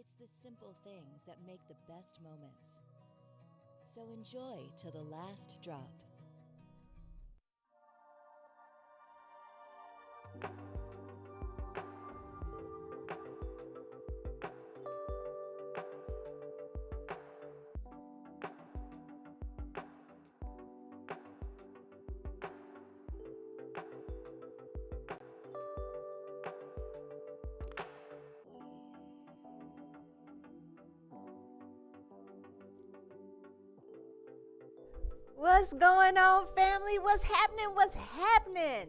It's the simple things that make the best moments. So enjoy till the last drop. What's going on, family? What's happening? What's happening?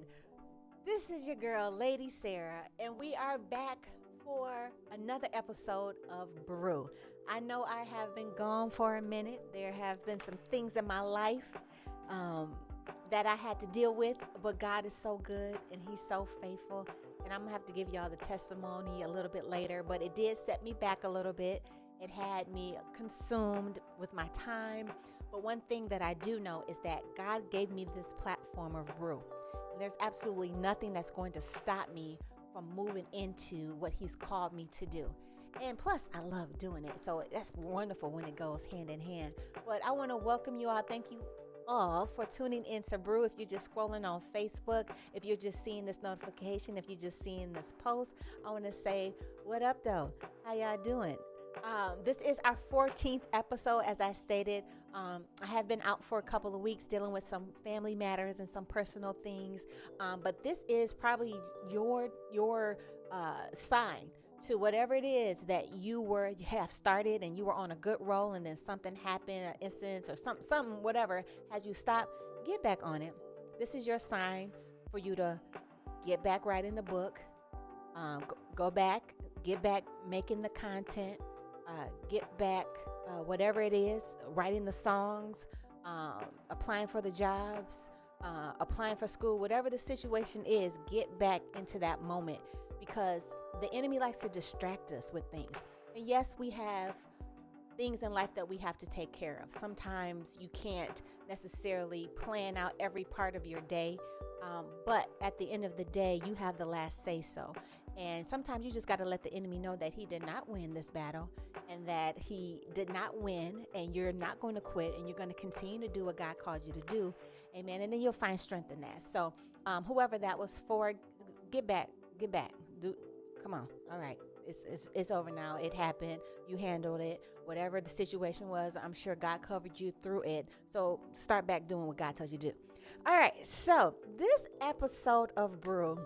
This is your girl, Lady Sarah, and we are back for another episode of Brew. I know I have been gone for a minute. There have been some things in my life um, that I had to deal with, but God is so good and He's so faithful. And I'm going to have to give y'all the testimony a little bit later, but it did set me back a little bit. It had me consumed with my time. But one thing that I do know is that God gave me this platform of Brew. And there's absolutely nothing that's going to stop me from moving into what He's called me to do. And plus, I love doing it. So that's wonderful when it goes hand in hand. But I want to welcome you all. Thank you all for tuning in to Brew. If you're just scrolling on Facebook, if you're just seeing this notification, if you're just seeing this post, I want to say, what up though? How y'all doing? This is our 14th episode, as I stated. I have been out for a couple of weeks dealing with some family matters and some personal things, but this is probably your sign to whatever it is that you have started and you were on a good roll, and then something happened, an instance or something, whatever, has you stop. Get back on it. This is your sign for you to get back right in the book. Go back, get back making the content. Get back, whatever it is, writing the songs, applying for the jobs, applying for school, whatever the situation is, get back into that moment, because the enemy likes to distract us with things. And yes, we have things in life that we have to take care of. Sometimes you can't necessarily plan out every part of your day, but at the end of the day, you have the last say so. And sometimes you just got to let the enemy know that he did not win this battle, and that he did not win, and you're not going to quit, and you're going to continue to do what God called you to do. Amen. And then you'll find strength in that. So whoever that was for, get back. Come on. All right. It's over now. It happened. You handled it. Whatever the situation was, I'm sure God covered you through it. So start back doing what God told you to do. All right. So this episode of Brew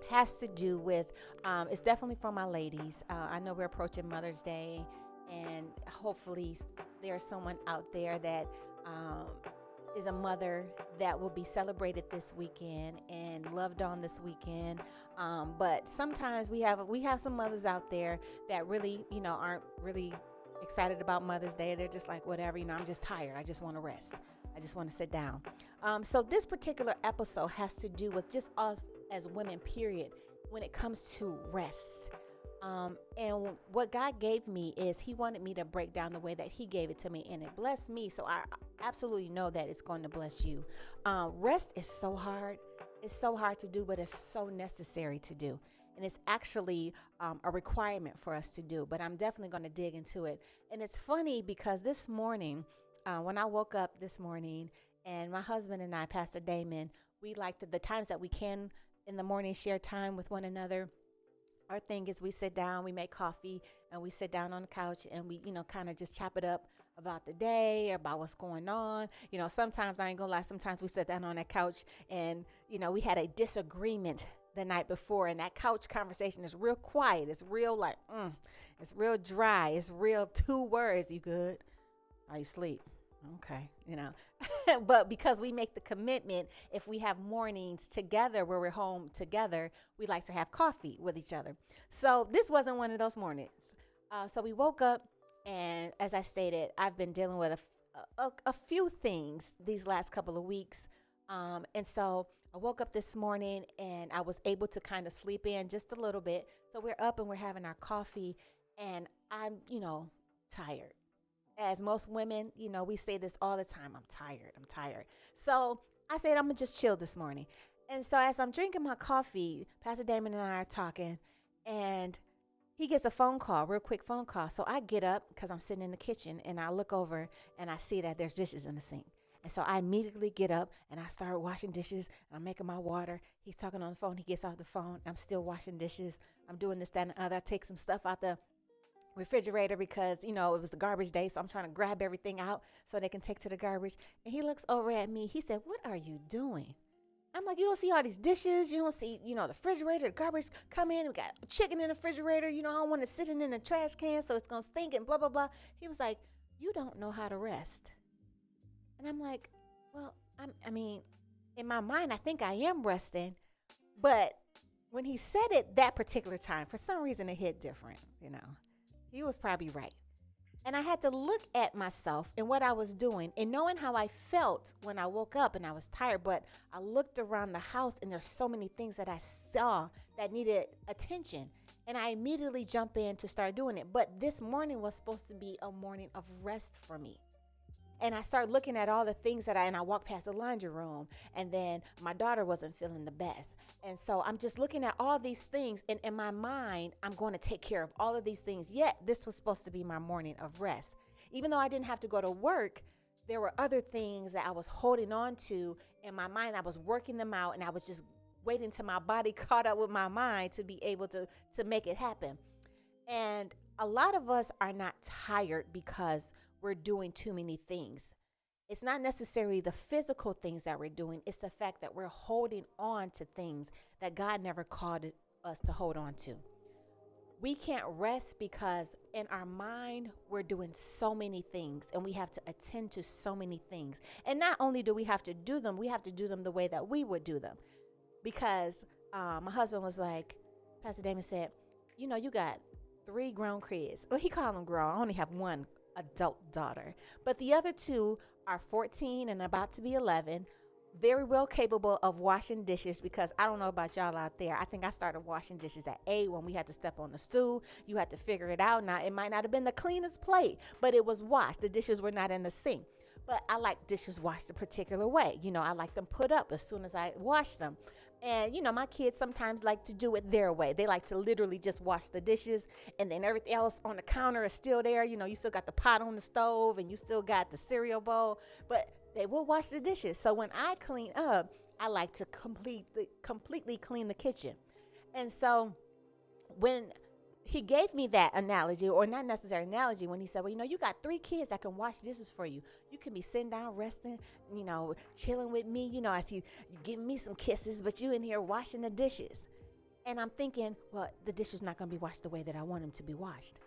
has to do with, it's definitely for my ladies. I know we're approaching Mother's Day, and hopefully there's someone out there that is a mother that will be celebrated this weekend and loved on this weekend. But sometimes we have some mothers out there that really, aren't really excited about Mother's Day. They're just like, whatever, I'm just tired. I just want to rest. I just want to sit down. So this particular episode has to do with just us as women, period, when it comes to rest. And what God gave me is He wanted me to break down the way that He gave it to me, and it blessed me. So I absolutely know that it's going to bless you. Rest is so hard. It's so hard to do, but it's so necessary to do. And it's actually a requirement for us to do. But I'm definitely going to dig into it. And it's funny because this morning, when I woke up this morning, and my husband and I, Pastor Damon, we like the times that we can in the morning share time with one another. Our thing is we sit down, we make coffee, and we sit down on the couch, and we, kind of just chop it up about the day, about what's going on. Sometimes, I ain't gonna lie, sometimes we sit down on that couch and, we had a disagreement the night before, and that couch conversation is real quiet. It's real like, it's real dry. It's real 2 words. You good? Are you asleep? Okay, but because we make the commitment, if we have mornings together where we're home together, we like to have coffee with each other. So this wasn't one of those mornings. So we woke up, and as I stated, I've been dealing with a few things these last couple of weeks. And so I woke up this morning, and I was able to kind of sleep in just a little bit. So we're up and we're having our coffee, and I'm, tired. As most women, we say this all the time. I'm tired. So I said, I'm going to just chill this morning. And so as I'm drinking my coffee, Pastor Damon and I are talking, and He gets a phone call, real quick phone call. So I get up because I'm sitting in the kitchen and I look over and I see that there's dishes in the sink. And so I immediately get up and I start washing dishes. I'm making my water. He's talking on the phone. He gets off the phone. I'm still washing dishes. I'm doing this, that, and the other. I take some stuff out the refrigerator because, it was the garbage day. So I'm trying to grab everything out so they can take to the garbage. And he looks over at me. He said, "What are you doing?" I'm like, "You don't see all these dishes? You don't see, the refrigerator, the garbage come in. We got chicken in the refrigerator. I don't want it sitting in the trash can, so it's going to stink and blah, blah, blah." He was like, "You don't know how to rest." And I'm like, well, in my mind, I think I am resting. But when he said it that particular time, for some reason it hit different. He was probably right. And I had to look at myself and what I was doing and knowing how I felt when I woke up and I was tired. But I looked around the house and there's so many things that I saw that needed attention. And I immediately jump in to start doing it. But this morning was supposed to be a morning of rest for me. And I started looking at all the things and I walked past the laundry room, and then my daughter wasn't feeling the best. And so I'm just looking at all these things, and in my mind, I'm going to take care of all of these things. Yet this was supposed to be my morning of rest. Even though I didn't have to go to work, there were other things that I was holding on to in my mind. I was working them out, and I was just waiting till my body caught up with my mind to be able to make it happen. And a lot of us are not tired because we're doing too many things. It's not necessarily the physical things that we're doing. It's the fact that we're holding on to things that God never called us to hold on to. We can't rest because in our mind, we're doing so many things and we have to attend to so many things. And not only do we have to do them, we have to do them the way that we would do them. Because my husband was like, Pastor Damon said, you got 3 grown kids. Well, he called them grown. I only have 1 adult daughter, but the other 2 are 14 and about to be 11, very well capable of washing dishes. Because I don't know about y'all out there, I think I started washing dishes at 8 when we had to step on the stool. You had to figure it out. Now, it might not have been the cleanest plate, but it was washed. The dishes were not in the sink. But I like dishes washed a particular way. I like them put up as soon as I wash them. And, my kids sometimes like to do it their way. They like to literally just wash the dishes, and then everything else on the counter is still there. You still got the pot on the stove and you still got the cereal bowl, but they will wash the dishes. So when I clean up, I like to completely clean the kitchen. And so when he gave me that analogy, or not necessarily analogy, when he said, well, you got 3 kids that can wash dishes for you. You can be sitting down, resting, chilling with me. I see you giving me some kisses, but you in here washing the dishes. And I'm thinking, well, the dishes not going to be washed the way that I want them to be washed.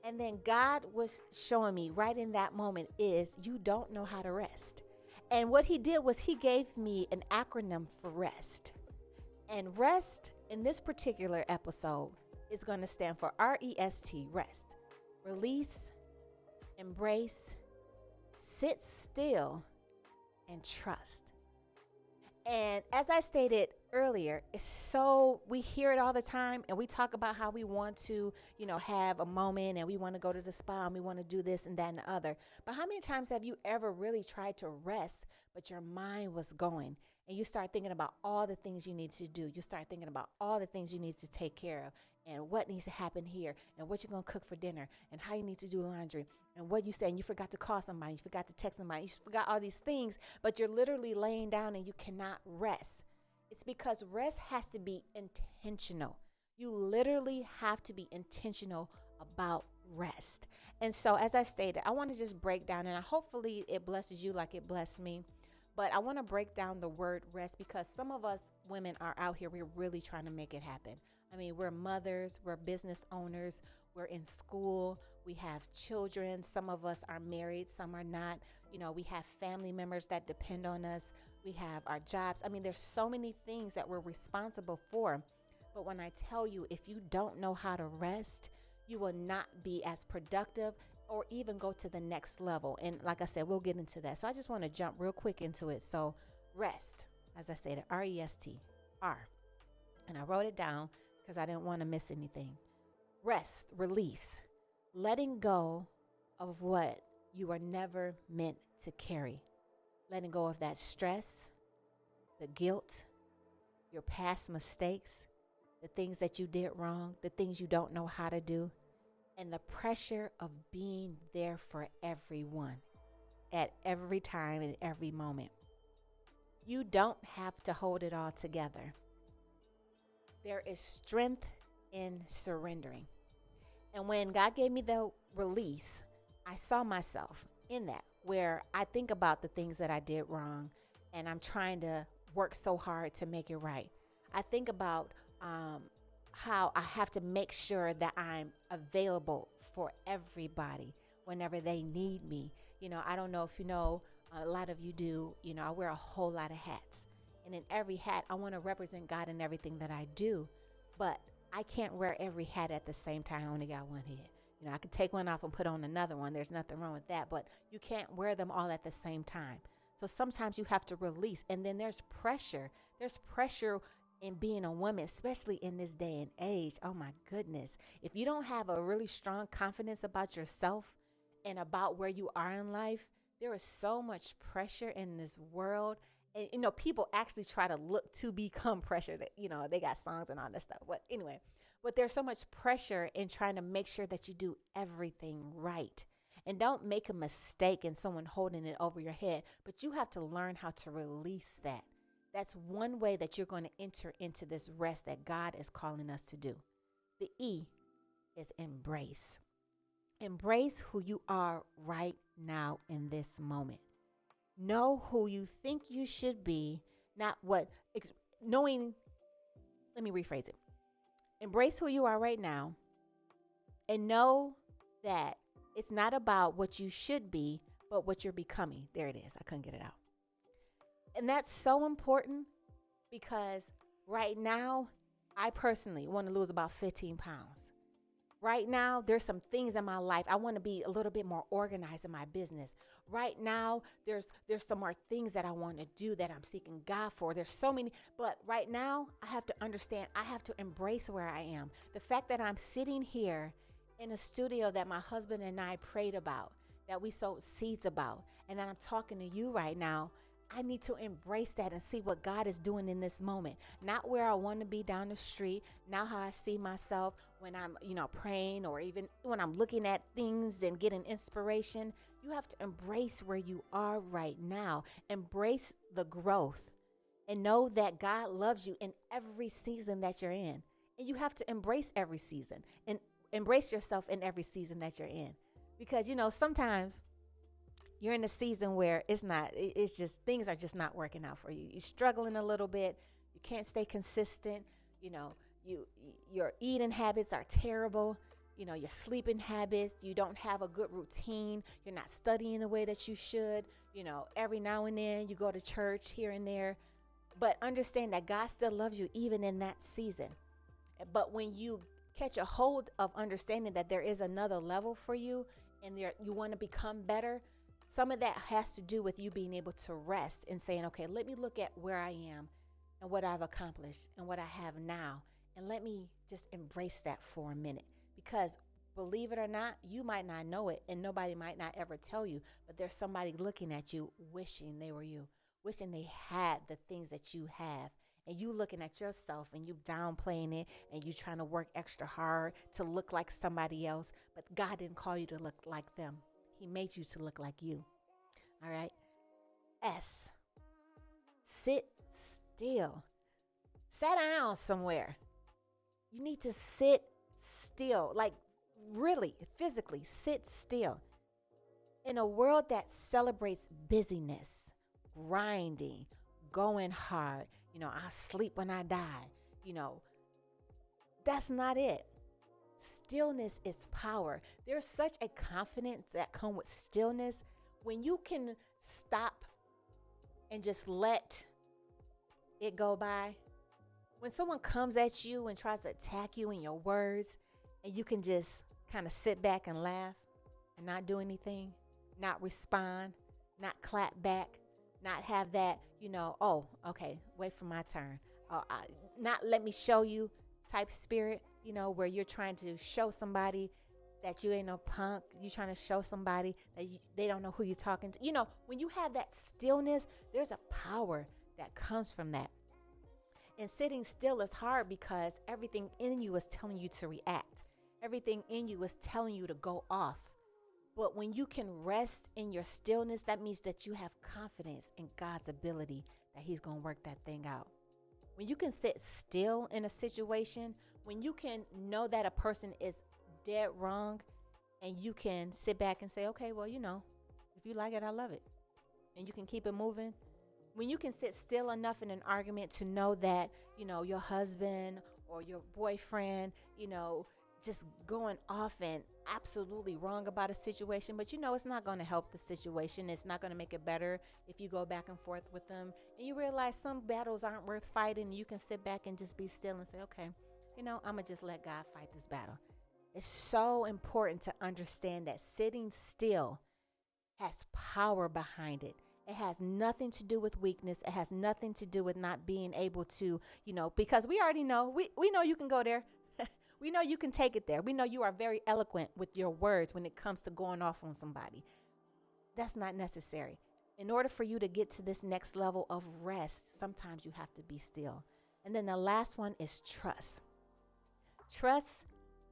And then God was showing me right in that moment is you don't know how to rest. And what he did was he gave me an acronym for rest. And rest in this particular episode is going to stand for R.E.S.T, rest, release, embrace, sit still, and trust. And as I stated earlier, we hear it all the time, and we talk about how we want to, have a moment, and we want to go to the spa, and we want to do this and that and the other. But how many times have you ever really tried to rest, but your mind was going, and you start thinking about all the things you need to do? You start thinking about all the things you need to take care of, and what needs to happen here, and what you're going to cook for dinner, and how you need to do laundry, and what you said, and you forgot to call somebody, you forgot to text somebody, you forgot all these things, but you're literally laying down and you cannot rest. It's because rest has to be intentional. You literally have to be intentional about rest. And so, as I stated, I want to just break down, and hopefully it blesses you like it blessed me. But I want to break down the word rest because some of us women are out here, we're really trying to make it happen. We're mothers, we're business owners, we're in school, we have children. Some of us are married, some are not. We have family members that depend on us. We have our jobs. There's so many things that we're responsible for. But when I tell you, if you don't know how to rest, you will not be as productive or even go to the next level. And like I said, we'll get into that. So I just want to jump real quick into it. So rest, as I said, R-E-S-T, R. And I wrote it down because I didn't want to miss anything. Rest, release, letting go of what you were never meant to carry. Letting go of that stress, the guilt, your past mistakes, the things that you did wrong, the things you don't know how to do, and the pressure of being there for everyone at every time and every moment. You don't have to hold it all together. There is strength in surrendering. And when God gave me the release, I saw myself in that, where I think about the things that I did wrong and I'm trying to work so hard to make it right. I think about how I have to make sure that I'm available for everybody whenever they need me. I don't know if you know, a lot of you do, I wear a whole lot of hats. And in every hat, I want to represent God in everything that I do. But I can't wear every hat at the same time. I only got one head. I could take one off and put on another one. There's nothing wrong with that. But you can't wear them all at the same time. So sometimes you have to release. And then there's pressure. There's pressure in being a woman, especially in this day and age. Oh, my goodness. If you don't have a really strong confidence about yourself and about where you are in life, there is so much pressure in this world. And, people actually try to look to become pressure. That, they got songs and all that stuff. But anyway, there's so much pressure in trying to make sure that you do everything right. And don't make a mistake in someone holding it over your head. But you have to learn how to release that. That's one way that you're going to enter into this rest that God is calling us to do. The E is embrace. Embrace who you are right now in this moment. Know who you think you should be, not what, knowing, let me rephrase it. Embrace who you are right now and know that it's not about what you should be, but what you're becoming. There it is. I couldn't get it out. And that's so important because right now, I personally want to lose about 15 pounds. Right now, there's some things in my life. I want to be a little bit more organized in my business. Right now, there's some more things that I want to do that I'm seeking God for. There's so many, but right now, I have to understand, I have to embrace where I am. The fact that I'm sitting here in a studio that my husband and I prayed about, that we sowed seeds about, and that I'm talking to you right now, I need to embrace that and see what God is doing in this moment. Not where I want to be down the street, not how I see myself when I'm, praying, or even when I'm looking at things and getting inspiration. You have to embrace where you are right now. Embrace the growth and know that God loves you in every season that you're in. And you have to embrace every season and embrace yourself in every season that you're in. Because, sometimes you're in a season where it's just, things are just not working out for you. You're struggling a little bit. You can't stay consistent. Your eating habits are terrible. Your sleeping habits, you don't have a good routine. You're not studying the way that you should. Every now and then you go to church here and there. But understand that God still loves you even in that season. But when you catch a hold of understanding that there is another level for you and you want to become better, some of that has to do with you being able to rest and saying, okay, let me look at where I am and what I've accomplished and what I have now. And let me just embrace that for a minute. Because believe it or not, you might not know it and nobody might not ever tell you, but there's somebody looking at you wishing they were you, wishing they had the things that you have. And you looking at yourself and you downplaying it and you trying to work extra hard to look like somebody else. But God didn't call you to look like them. He made you to look like you. All right. S. Sit still. Sit down somewhere. You need to sit still. Like really, physically, sit still. In a world that celebrates busyness, grinding, going hard, I'll sleep when I die, that's not it. Stillness is power. There's such a confidence that comes with stillness when you can stop and just let it go by. When someone comes at you and tries to attack you in your words, and you can just kind of sit back and laugh and not do anything, not respond, not clap back, not have that, oh, okay, wait for my turn. Not let me show you type spirit, where you're trying to show somebody that you ain't no punk. You're trying to show somebody that they don't know who you're talking to. When you have that stillness, there's a power that comes from that. And sitting still is hard because everything in you is telling you to react. Everything in you is telling you to go off. But when you can rest in your stillness, that means that you have confidence in God's ability that he's going to work that thing out. When you can sit still in a situation, when you can know that a person is dead wrong, and you can sit back and say, okay, well, if you like it, I love it. And you can keep it moving. When you can sit still enough in an argument to know that, your husband or your boyfriend, just going off and absolutely wrong about a situation, but it's not going to help the situation. It's not going to make it better if you go back and forth with them. And you realize some battles aren't worth fighting. You can sit back and just be still and say, okay, I'm going to just let God fight this battle. It's so important to understand that sitting still has power behind it. It has nothing to do with weakness. It has nothing to do with not being able to, because we already know, we know you can go there. We know you can take it there. We know you are very eloquent with your words when it comes to going off on somebody. That's not necessary. In order for you to get to this next level of rest, sometimes you have to be still. And then the last one is trust. Trust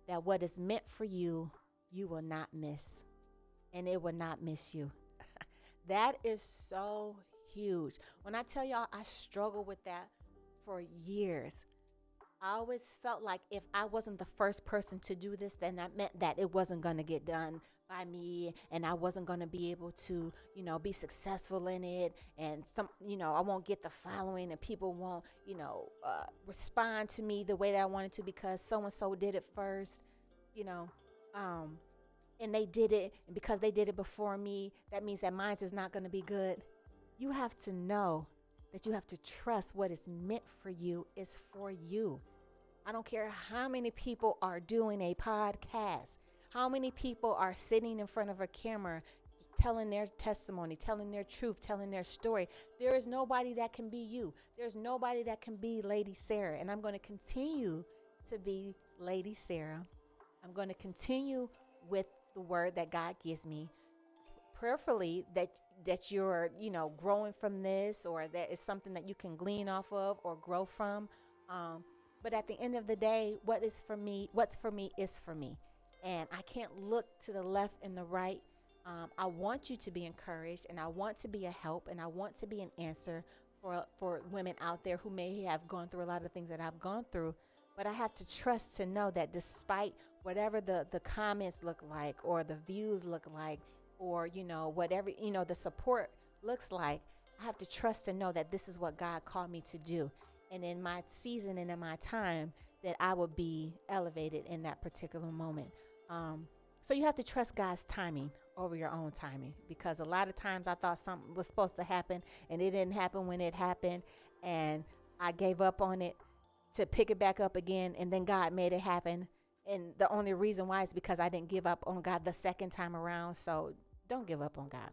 that what is meant for you, you will not miss. And it will not miss you. That is so huge. When I tell y'all, I struggled with that for years. I always felt like if I wasn't the first person to do this, then that meant that it wasn't going to get done by me, and I wasn't going to be able to, be successful in it. And I won't get the following, and people won't, respond to me the way that I wanted to because so-and-so did it first, and they did it, and because they did it before me, that means that mine is not going to be good. You have to know that you have to trust what is meant for you is for you. I don't care how many people are doing a podcast, how many people are sitting in front of a camera, telling their testimony, telling their truth, telling their story. There is nobody that can be you. There's nobody that can be Lady Sarah. And I'm going to continue to be Lady Sarah. I'm going to continue with the word that God gives me, prayerfully that you're growing from this, or that is something that you can glean off of or grow from. But at the end of the day, what's for me is for me, and I can't look to the left and the right. I want you to be encouraged, and I want to be a help, and I want to be an answer for women out there who may have gone through a lot of things that I've gone through. But I have to trust to know that despite whatever the comments look like, or the views look like, or, whatever, the support looks like, I have to trust to know that this is what God called me to do. And in my season and in my time, that I will be elevated in that particular moment. So you have to trust God's timing over your own timing, because a lot of times I thought something was supposed to happen and it didn't happen when it happened. And I gave up on it to pick it back up again, and then God made it happen. And the only reason why is because I didn't give up on God the second time around. So don't give up on God.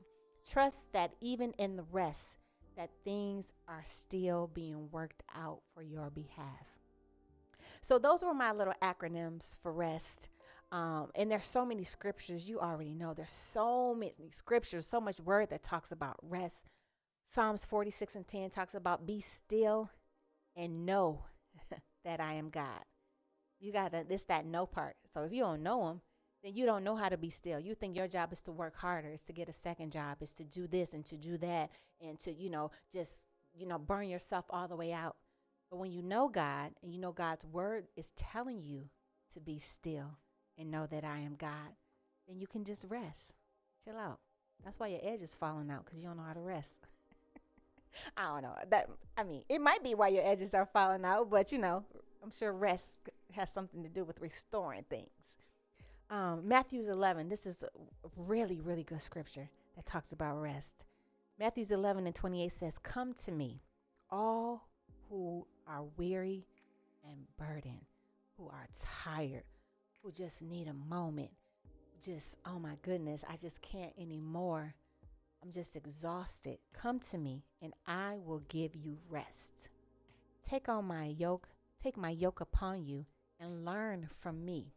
Trust that even in the rest, that things are still being worked out for your behalf. So those were my little acronyms for rest. And there's so many scriptures. You already know there's so many scriptures, so much word that talks about rest. Psalms 46:10 talks about be still and know that I am God. You got this, that know part. So if you don't know him, then you don't know how to be still. You think your job is to work harder, is to get a second job, is to do this and to do that, and to, just, burn yourself all the way out. But when you know God, and you know God's word is telling you to be still and know that I am God, then you can just rest. Chill out. That's why your edge is falling out, because you don't know how to rest. I don't know. It might be why your edges are falling out, but I'm sure rest has something to do with restoring things. Matthew 11, this is a really, really good scripture that talks about rest. Matthew 11:28 says, come to me, all who are weary and burdened, who are tired, who just need a moment. Just, oh my goodness, I just can't anymore. I'm just exhausted. Come to me and I will give you rest. Take my yoke upon you and learn from me.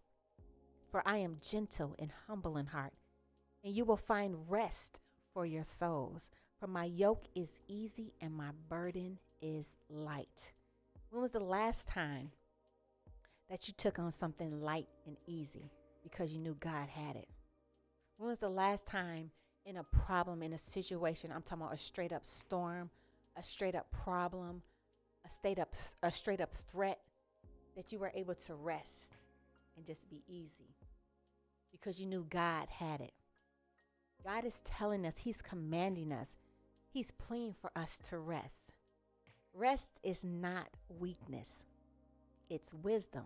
For I am gentle and humble in heart, and you will find rest for your souls. For my yoke is easy and my burden is light. When was the last time that you took on something light and easy because you knew God had it? When was the last time in a problem, in a situation, I'm talking about a straight up storm, a straight up problem, a straight up threat, that you were able to rest and just be easy because you knew God had it? God is telling us, He's commanding us, He's pleading for us to rest. Rest is not weakness, it's wisdom.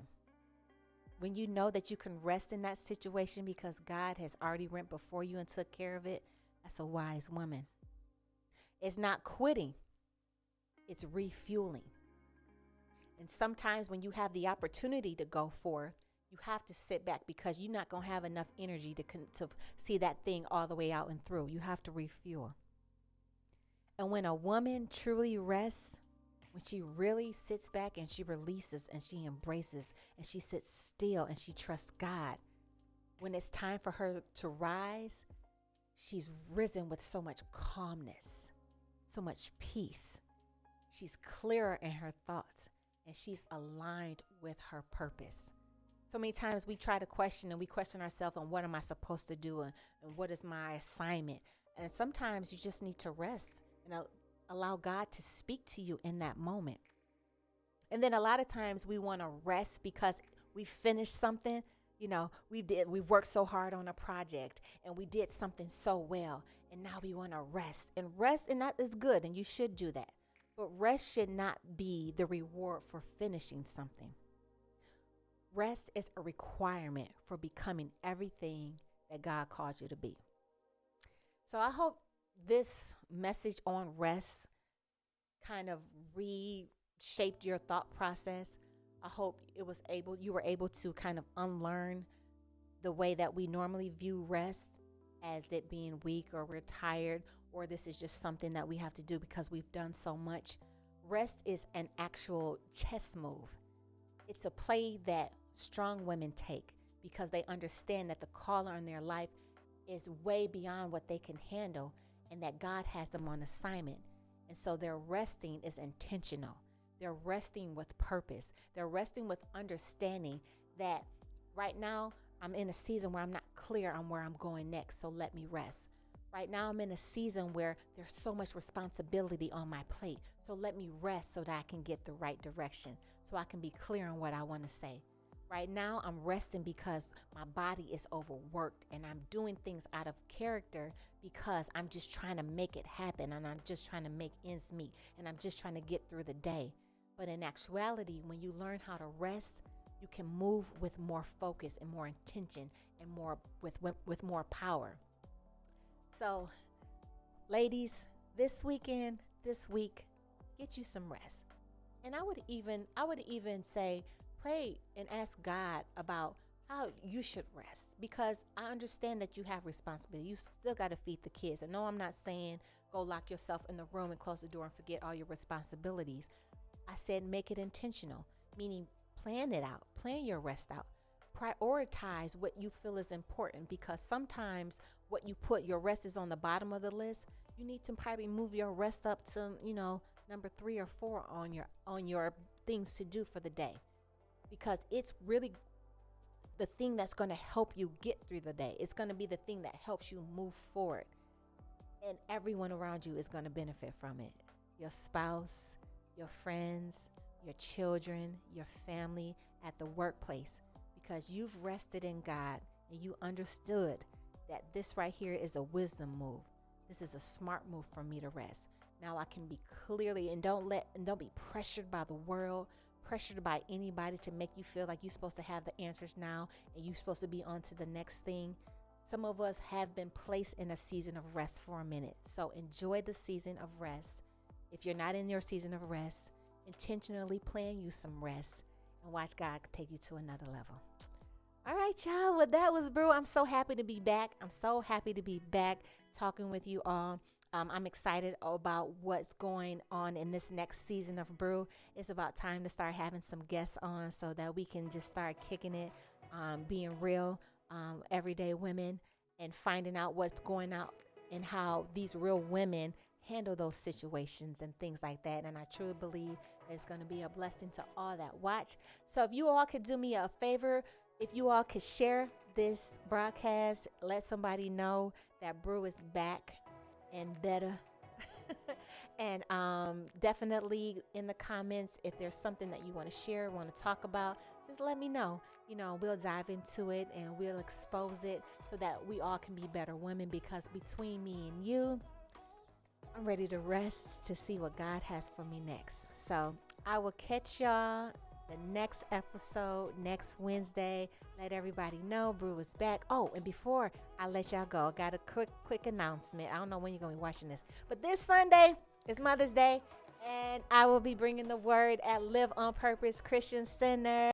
When you know that you can rest in that situation because God has already went before you and took care of it, that's a wise woman. It's not quitting, it's refueling. And sometimes when you have the opportunity to go forth, you have to sit back because you're not going to have enough energy to see that thing all the way out and through. You have to refuel. And when a woman truly rests, when she really sits back and she releases and she embraces and she sits still and she trusts God, when it's time for her to rise, she's risen with so much calmness, so much peace. She's clearer in her thoughts and she's aligned with her purpose. So many times we try to question and we question ourselves on what am I supposed to do and what is my assignment. And sometimes you just need to rest and allow God to speak to you in that moment. And then a lot of times we want to rest because we finished something. You know, we worked so hard on a project and we did something so well. And now we want to rest. And that is good and you should do that. But rest should not be the reward for finishing something. Rest is a requirement for becoming everything that God calls you to be. So I hope this message on rest kind of reshaped your thought process. I hope you were able to kind of unlearn the way that we normally view rest as it being weak or we're tired or this is just something that we have to do because we've done so much. Rest is an actual chess move. It's a play that strong women take because they understand that the call on their life is way beyond what they can handle and that God has them on assignment. And so their resting is intentional. They're resting with purpose. They're resting with understanding that right now I'm in a season where I'm not clear on where I'm going next, so let me rest. Right now I'm in a season where there's so much responsibility on my plate, so let me rest so that I can get the right direction, so I can be clear on what I want to say. Right now I'm resting because my body is overworked and I'm doing things out of character because I'm just trying to make it happen and I'm just trying to make ends meet and I'm just trying to get through the day. But in actuality, when you learn how to rest, you can move with more focus and more intention and more with more power. So, ladies, this week, get you some rest. And I would even say, pray and ask God about how you should rest because I understand that you have responsibility. You still got to feed the kids. And no, I'm not saying go lock yourself in the room and close the door and forget all your responsibilities. I said make it intentional, meaning plan it out, plan your rest out. Prioritize what you feel is important because sometimes what you put your rest is on the bottom of the list. You need to probably move your rest up to, number 3 or 4 on your things to do for the day. Because it's really the thing that's going to help you get through the day. It's going to be the thing that helps you move forward. And everyone around you is going to benefit from it. Your spouse, your friends, your children, your family, at the workplace. Because you've rested in God and you understood that this right here is a wisdom move. This is a smart move for me to rest. Now I can be clearly and don't be pressured by the world, pressured by anybody to make you feel like you're supposed to have the answers now and you're supposed to be on to the next thing. Some of us have been placed in a season of rest for a minute. So enjoy the season of rest. If you're not in your season of rest, intentionally plan you some rest and watch God take you to another level. All right, y'all. Well, that was Brew. I'm so happy to be back. I'm so happy to be back talking with you all. I'm excited about what's going on in this next season of Brew. It's about time to start having some guests on so that we can just start kicking it, being real, everyday women, and finding out what's going on and how these real women handle those situations and things like that. And I truly believe it's going to be a blessing to all that watch. So if you all could do me a favor, if you all could share this broadcast, let somebody know that Brew is back and better. And definitely in the comments, if there's something that you want to share, want to talk about, just let me know. We'll dive into it and we'll expose it so that we all can be better women, because between me and you, I'm ready to rest to see what God has for me next. So I will catch y'all the next episode next Wednesday. Let everybody know Brew is back. Oh, and before I let y'all go, I got a quick announcement. I don't know when you're going to be watching this, but this Sunday is Mother's Day, and I will be bringing the word at Live on Purpose Christian Center.